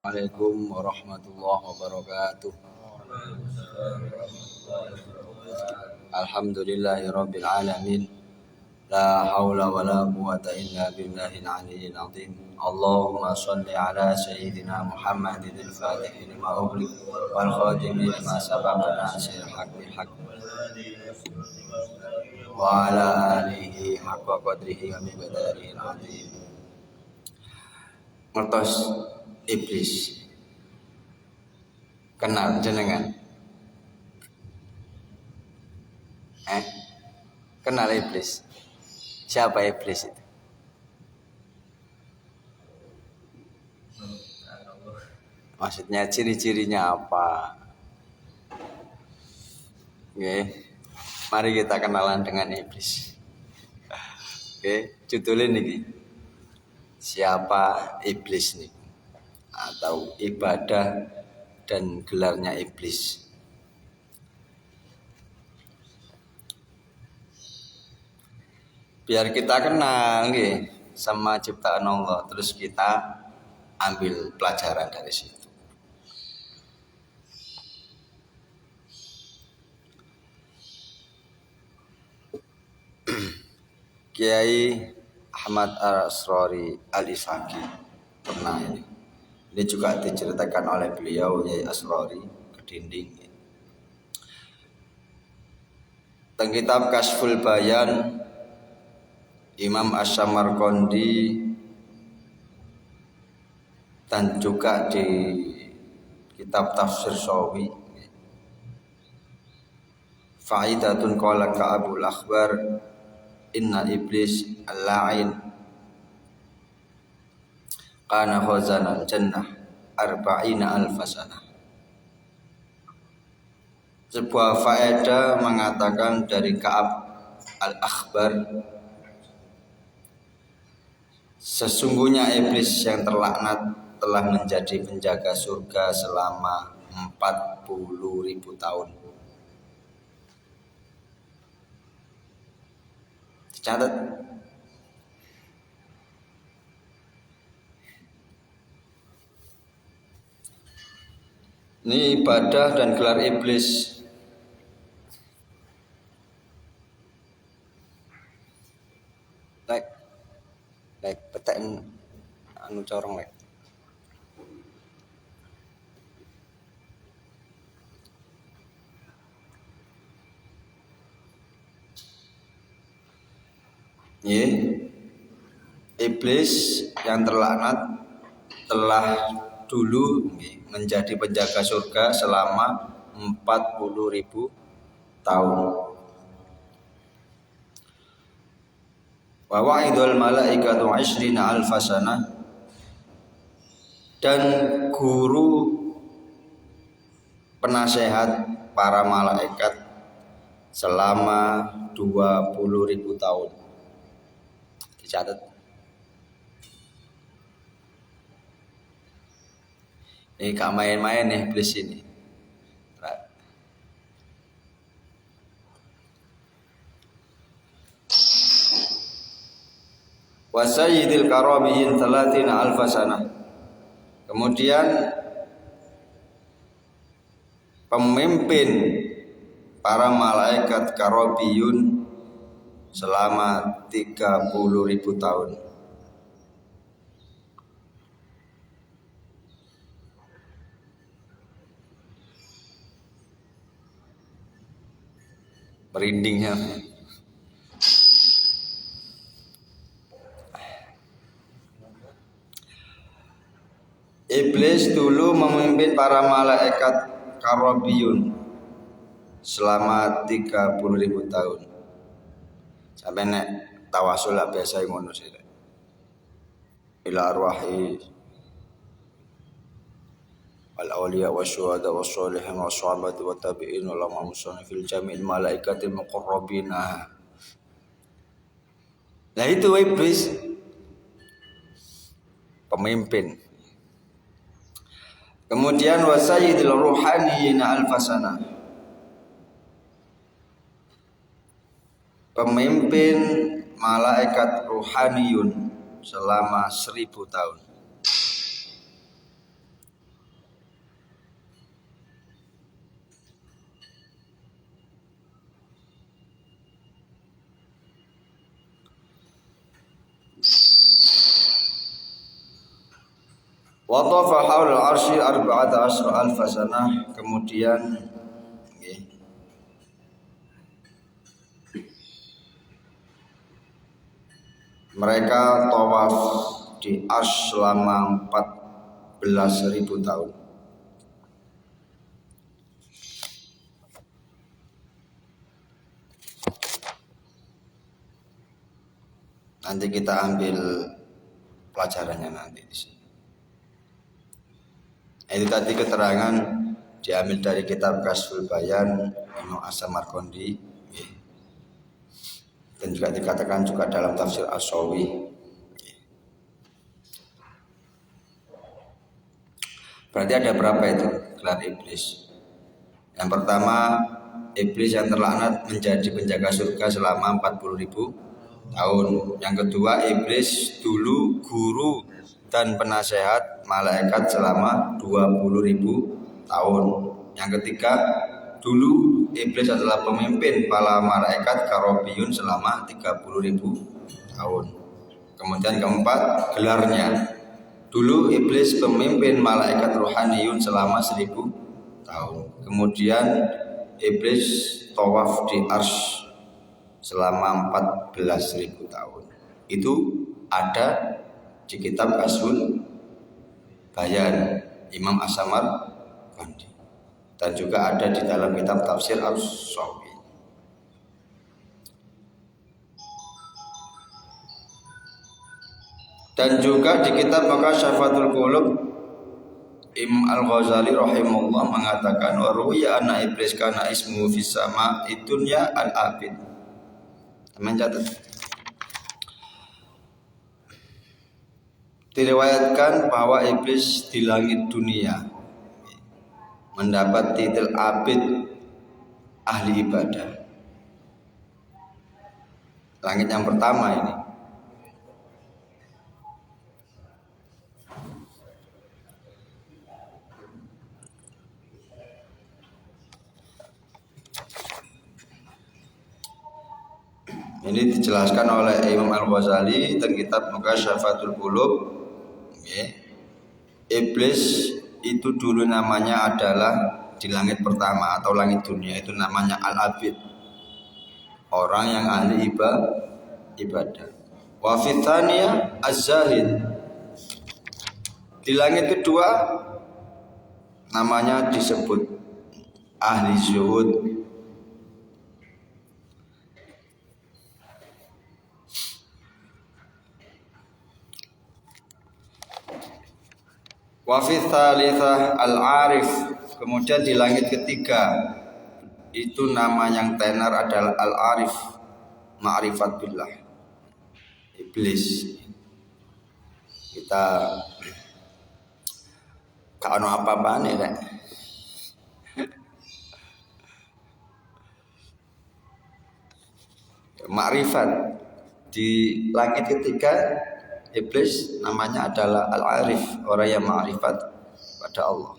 Assalamualaikum warahmatullahi wabarakatuh. Alhamdulillahirabbil alamin. La haula wala quwata illa billahil aliyyil azim. Allahumma shalli ala sayyidina Muhammadin al-fatih lima ughliq wal khatim lima sabaqa nasir haqqil haqq wa ala alihi haqqa qadrihi wa miqdarihil azim. Ngertos iblis kenal jenengan? Kenal iblis? Siapa iblis itu? Maksudnya ciri-cirinya apa? Oke, mari kita kenalan dengan iblis. Oke, judulnya nih. Siapa iblis nih? Atau ibadah dan gelarnya iblis. Biar kita kenal nih sama ciptaan Allah, terus kita ambil pelajaran dari situ. Kiai Ahmad Al-Asrori Al-Ishaqi pernah ini. Ini juga diceritakan oleh beliau Kiai Asrori Kedinding. Teng kitab Kasful Bayan Imam Asy-Syamarqandi dan juga di kitab Tafsir Sawi Fa'idatun qala Ka'abul Akhbar inna iblis al-la'in kana khazanal jannah arba'ina alfasana. Sebuah faedah mengatakan dari Ka'ab al-Akhbar, sesungguhnya iblis yang terlaknat telah menjadi penjaga surga selama 40.000 tahun. Dicatat. Ini ibadah dan gelar iblis. Lek petain anu corong lek. Iblis yang terlaknat telah dulu menjadi penjaga surga selama 40.000 tahun. Wa wa'idul malaikatu 20 alfasana, dan guru penasehat para malaikat selama 20.000 tahun. Dicatat. Ini gak main-main nih iblis ini. Wa sayyidil karabiyin 30 alfasana. Kemudian pemimpin para malaikat karabiyun selama 30.000 tahun. Merindingnya. Iblis dulu memimpin para malaikat karabiyun selama 30.000 tahun. Sampai nek tawasul lah biasa ngono sih. Ila arwahi al awliya wasyuhada wassalihin wassahabati wattabi'in wal amsal fil jami'il malaikatil muqarrabin. Nah itu iblis pemimpin. Kemudian wasayyidil ruhaniyyin alfasana, pemimpin malaikat ruhaniyun selama 1000 tahun. Wa tafa haul al-arsy 14,000 sanah. Kemudian nggih, mereka tawaf di arsy selama 14.000 tahun. Nanti kita ambil pelajarannya nanti di sini. Itu tadi keterangan diambil dari kitab Kasful Bayan Imam As-Samarqandi, dan juga dikatakan juga dalam tafsir As-Sawi. Berarti ada berapa itu gelar iblis? Yang pertama, iblis yang terlaknat menjadi penjaga surga selama 40.000 tahun. Yang kedua, iblis dulu guru dan penasehat malaikat selama 20.000 tahun. Yang ketiga, dulu iblis adalah pemimpin para malaikat karobiyun selama 30.000 tahun. Kemudian keempat, gelarnya, dulu iblis pemimpin malaikat rohaniyun selama 1.000 tahun. Kemudian iblis tawaf di arsy selama 14.000 tahun. Itu ada di kitab Kasful Bayan Imam As-Samarqandi, dan juga ada di dalam kitab tafsir As-Sawi. Dan juga di kitab Makasyafatul Qulub Imam Al-Ghazali rahimahullah mengatakan wa ruwiya anna iblis kana ismu fis sama itunya al-abid. Mencatat. Diriwayatkan bahwa iblis di langit dunia mendapat titel abid, ahli ibadah. Langit yang pertama ini. Ini dijelaskan oleh Imam Al-Ghazali dan kitab Makasyafatul Qulub. Iblis itu dulu namanya adalah di langit pertama atau langit dunia itu namanya Al-Abid, orang yang ahli ibadah. Wa fi tsaniyah Az-Zahid, di langit kedua namanya disebut ahli zuhud. Wa fi tsalitsah al-arif, kemudian di langit ketiga itu nama yang tenar adalah al-arif, ma'rifat billah. Iblis kita gak ono apa-apane rek. Ma'rifat di langit ketiga iblis namanya adalah al-arif, orang yang ma'rifat pada Allah.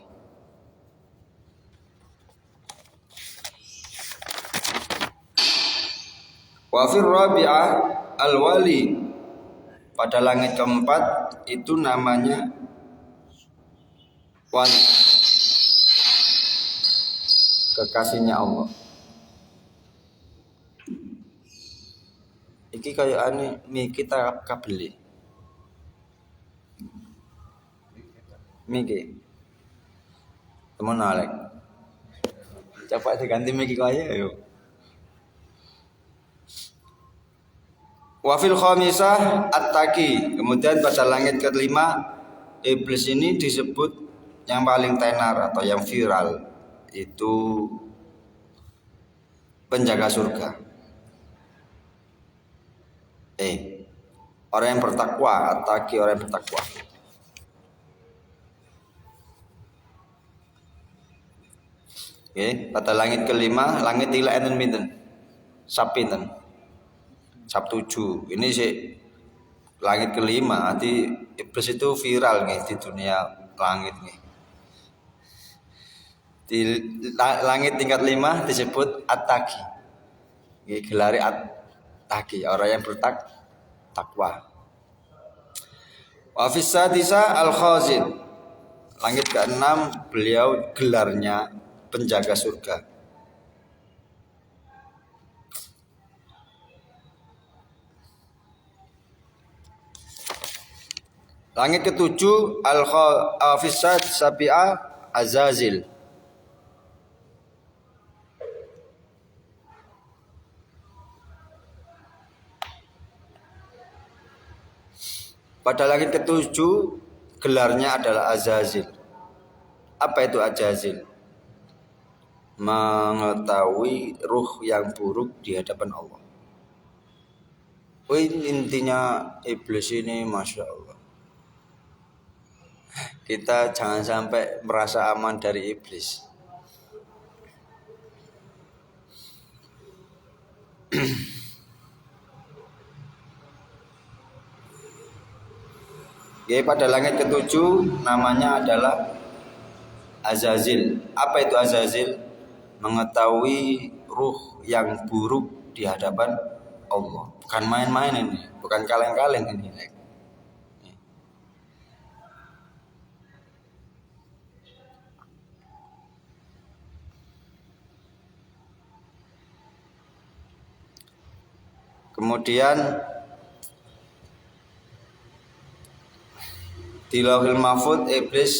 Wa fir rabi'ah al-wali, pada langit keempat itu namanya wali, kekasihnya Allah. Iki kayak aneh mi kita kabeli. Miki teman Alek, coba diganti Miki kaya yuk. Wafil khamisah at-taqi, kemudian pada langit kelima iblis ini disebut yang paling tenar atau yang viral, itu penjaga surga. Orang yang bertakwa, at-taqi, orang yang bertakwa. Pada langit kelima, langit tila enten pinten? Sab pinten? Sab 7. Ini sih langit kelima, nanti iblis itu viral nih di dunia langit nih. Di langit tingkat 5 disebut at-taqi. Gelari at-taqi, orang yang bertakwa. Wa fis sadisa al-khazin, Langit keenam beliau gelarnya penjaga surga. Langit ketujuh al-khafisat sabi'ah Azazil. Pada langit ketujuh gelarnya adalah Azazil. Apa itu Azazil? Mengetahui ruh yang buruk di hadapan Allah. Intinya iblis ini Masya Allah. Kita jangan sampai merasa aman dari iblis. Ya, pada langit ketujuh namanya adalah Azazil. Apa itu Azazil? Mengetahui ruh yang buruk di hadapan Allah. Bukan main-main ini, bukan kaleng-kaleng ini. Kemudian di Lauhul Mahfuz iblis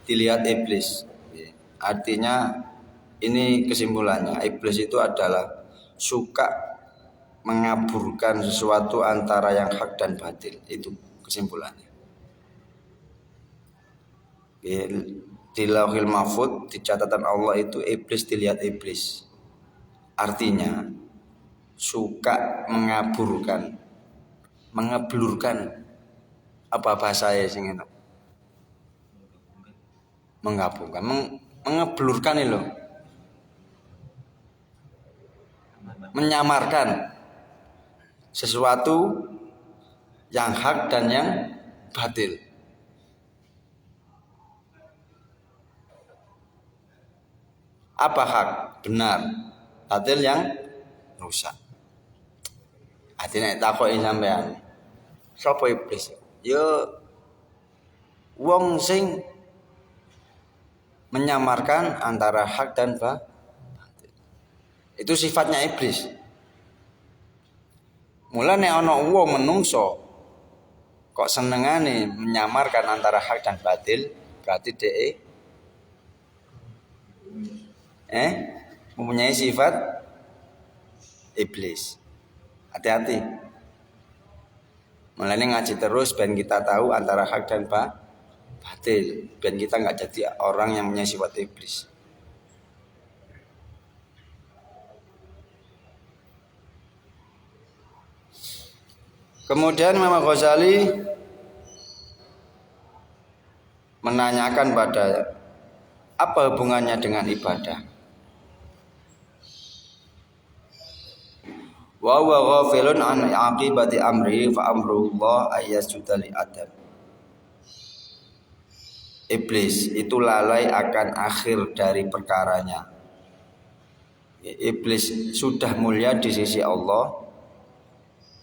dilihat iblis. Artinya ini kesimpulannya, iblis itu adalah suka mengaburkan sesuatu antara yang hak dan batil. Itu kesimpulannya. Di Lauhul Mahfuz di catatan Allah itu iblis dilihat iblis. Artinya suka mengaburkan, mengeblurkan, apa bahasa sing enak? Menggabungkan, mengeblurkan itu loh. Menyamarkan sesuatu yang hak dan yang batil. Apa hak? Benar. Batil yang rusak. Artinya takoki sampean. Sapa iblis? Ya wong sing menyamarkan antara hak dan batil. Itu sifatnya iblis. Mulane ana wong menungso kok senengane menyamarkan antara hak dan batil, berarti dhek mempunyai sifat iblis. Hati-hati. Mulane ngaji terus ben kita tahu antara hak dan batil, ben kita nggak jadi orang yang punya sifat iblis. Kemudian Imam Ghazali menanyakan pada apa hubungannya dengan ibadah. Wa huwa ghafilun an aqibati amri fa amrullah ayyasjuda li adam. Iblis itu lalai akan akhir dari perkaranya. Iblis sudah mulia di sisi Allah,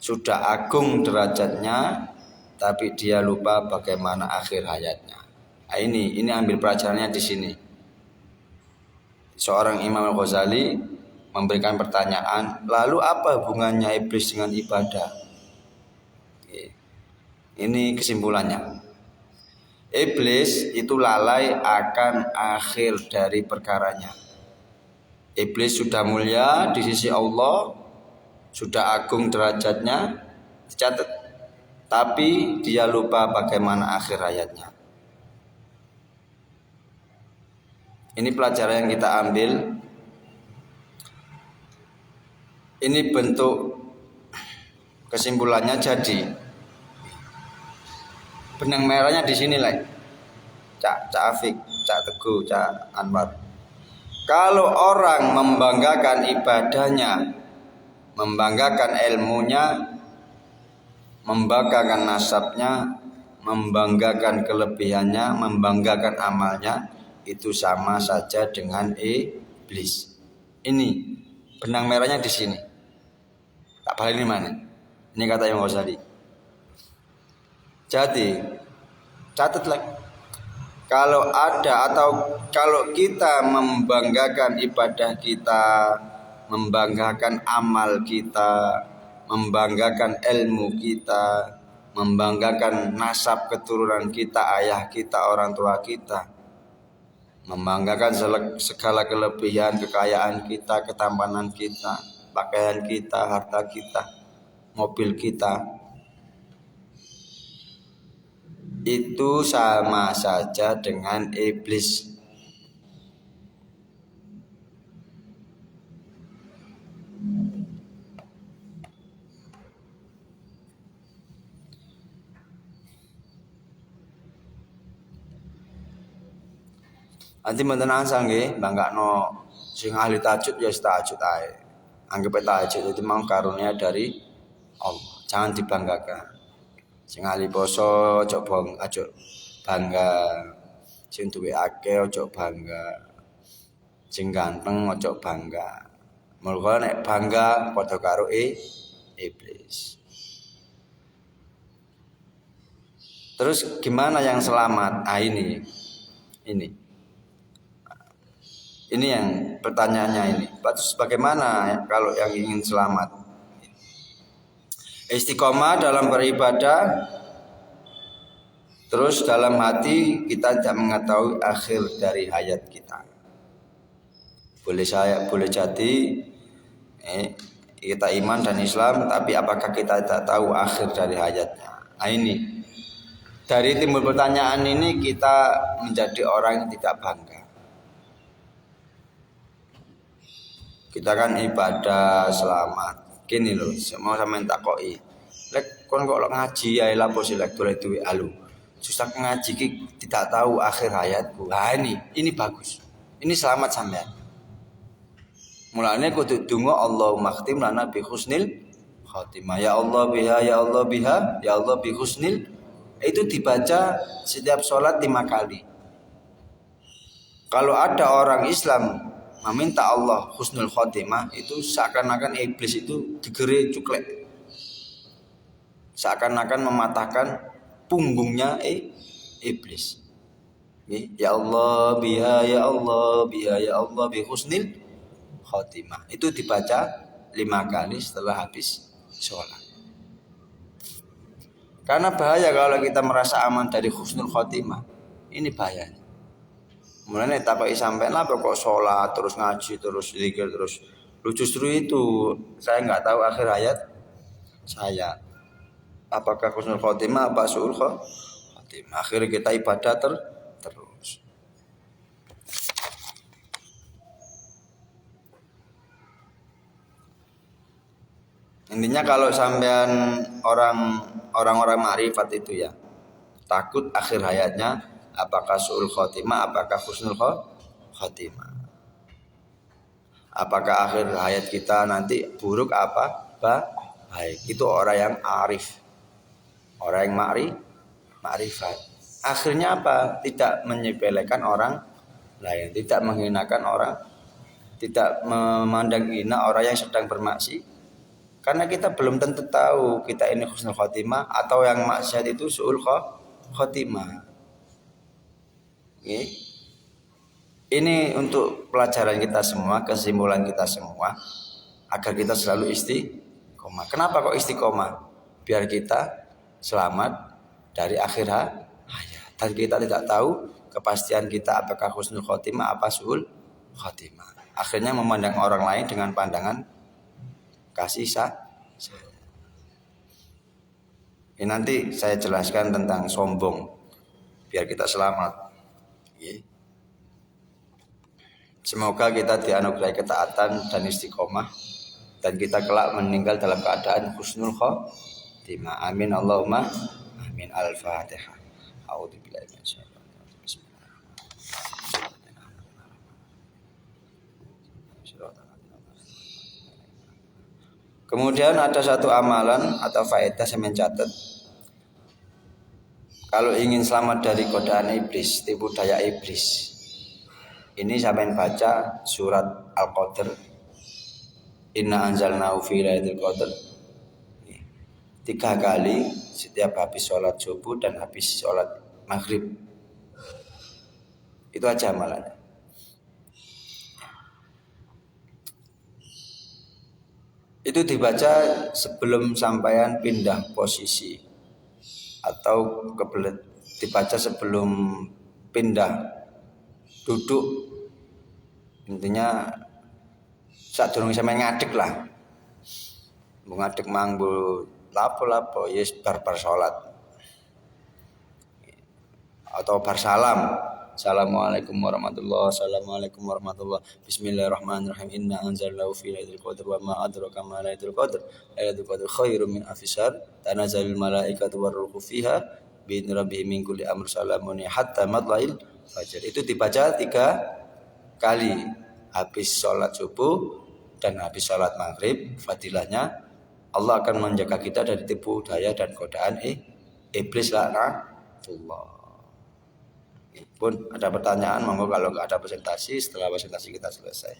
sudah agung derajatnya, tapi dia lupa bagaimana akhir hayatnya. Nah, ini ambil pelajarannya di sini. Seorang Imam Ghazali memberikan pertanyaan, lalu apa hubungannya iblis dengan ibadah? Ini kesimpulannya. Iblis itu lalai akan akhir dari perkaranya. Iblis sudah mulia di sisi Allah, sudah agung derajatnya, dicatat, tapi dia lupa bagaimana akhir hayatnya. Ini pelajaran yang kita ambil. Ini bentuk kesimpulannya jadi. Benang merahnya di sini lah. Cak Afik, Cak Teguh, Cak Anwar. Kalau orang membanggakan ibadahnya, membanggakan ilmunya, membanggakan nasabnya, membanggakan kelebihannya, membanggakan amalnya, itu sama saja dengan iblis. Ini benang merahnya di sini. Tak balik di mana? Ini kata Imam Ghazali. Jadi catat lagi. Kalau ada atau kalau kita membanggakan ibadah kita, membanggakan amal kita, membanggakan ilmu kita, membanggakan nasab keturunan kita, ayah kita, orang tua kita, membanggakan segala kelebihan, kekayaan kita, ketampanan kita, pakaian kita, harta kita, mobil kita, itu sama saja dengan iblis. Nanti mboten asal nggih, banggakno sing ahli tahajud ya tahajud ae. Anggap tahajud itu memang karunia dari Allah. Jangan dibanggakan. Sing ahli poso ojo bangga. Sing duwe akeh ojo bangga. Sing ganteng ojo bangga. Mulane nek bangga padha karo iblis. Terus gimana yang selamat? Ah ini. Ini yang pertanyaannya ini. Terus bagaimana kalau yang ingin selamat? Istiqomah dalam beribadah, terus dalam hati kita tidak mengetahui akhir dari hayat kita. Boleh jadi kita iman dan Islam, tapi apakah kita tidak tahu akhir dari hayatnya? Nah ini dari timbul pertanyaan ini kita menjadi orang yang tidak bangga. Kita kan ibadah selamat. Gini loh, mau sampean takoki. Lek kon kok ngaji ae lapo sih lek golek duit alu. Susah ngaji ki tidak tahu akhir hayatku. Nah ini bagus. Ini selamat sampean. Mulane kudu donga Allahumma khtim lana bi husnil khatimah. Ya Allah biha, ya Allah biha, ya Allah bi husnil. Itu dibaca setiap sholat 5 kali. Kalau ada orang Islam meminta Allah husnul khotimah, itu seakan-akan iblis itu digere cuklek, seakan-akan mematahkan punggungnya iblis. Ya Allah biha, ya Allah biha, ya Allah bi husnil khotimah. Itu dibaca 5 kali setelah habis sholat. Karena bahaya kalau kita merasa aman dari husnul khotimah. Ini bahayanya. Mulane takoki sampean lah kok sholat terus ngaji terus zikir terus. Lu justru itu saya nggak tahu akhir hayat saya. Apakah husnul khotimah apa suul khotimah? Akhirnya kita ibadah terus. Intinya kalau sampean orang-orang makrifat itu ya takut akhir hayatnya apakah suul khotimah, apakah husnul khotimah. Apakah akhir hayat kita nanti buruk apa baik. Itu orang yang arif. Orang yang makrifat. Akhirnya apa? Tidak menyepelekan orang lain, tidak menghinakan orang, tidak memandang hina orang yang sedang bermaksiat. Karena kita belum tentu tahu kita ini husnul khotimah atau yang maksiat itu suul khotimah. Ini untuk pelajaran kita semua, kesimpulan kita semua, agar kita selalu istiqomah. Kenapa kok istiqomah? Biar kita selamat dari akhir hayat. Dan kita tidak tahu kepastian kita apakah husnul khotimah apa suul khotimah. Akhirnya memandang orang lain dengan pandangan kasih sayang. Ini nanti saya jelaskan tentang sombong biar kita selamat. Semoga kita dianugerahi ketaatan dan istiqomah dan kita kelak meninggal dalam keadaan husnul khotimah. Amin Allahumma amin. Al-Fatihah. A'udzubillahi minasyaitonir rajim. Kemudian ada satu amalan atau faedah saya mencatat. Kalau ingin selamat dari godaan iblis, tipu daya iblis, ini sampai baca surat Al-Qadr. Inna anzalnahu fi lailatul qadr. 3 kali setiap habis sholat subuh dan habis sholat maghrib. Itu aja amalannya. Itu dibaca sebelum sampean pindah posisi atau dibaca sebelum pindah duduk. Intinya saat durung sampean ngadeg lah. Mbok ngadeg mangbu lapo-lapo yes bar salat. Atau bar salam. Assalamualaikum warahmatullahi wabarakatuh. Assalamualaikum warahmatullahi wabarakatuh. Bismillahirrahmanirrahim. Inna anzalnahu fi lailatul qadr wa ma adraka ma lailatul qadr. Lailatul qadr khairum min alfi syahr. Tanazzalul malaikatu warruhu fiha bi rabbihim min kulli amr salamun hatta matla'il fajar. Itu dibaca 3 kali habis sholat subuh dan habis sholat maghrib. Fadilahnya Allah akan menjaga kita dari tipu daya dan godaan iblis laknatullah. Pun ada pertanyaan, monggo. Kalau nggak ada presentasi, setelah presentasi kita selesai.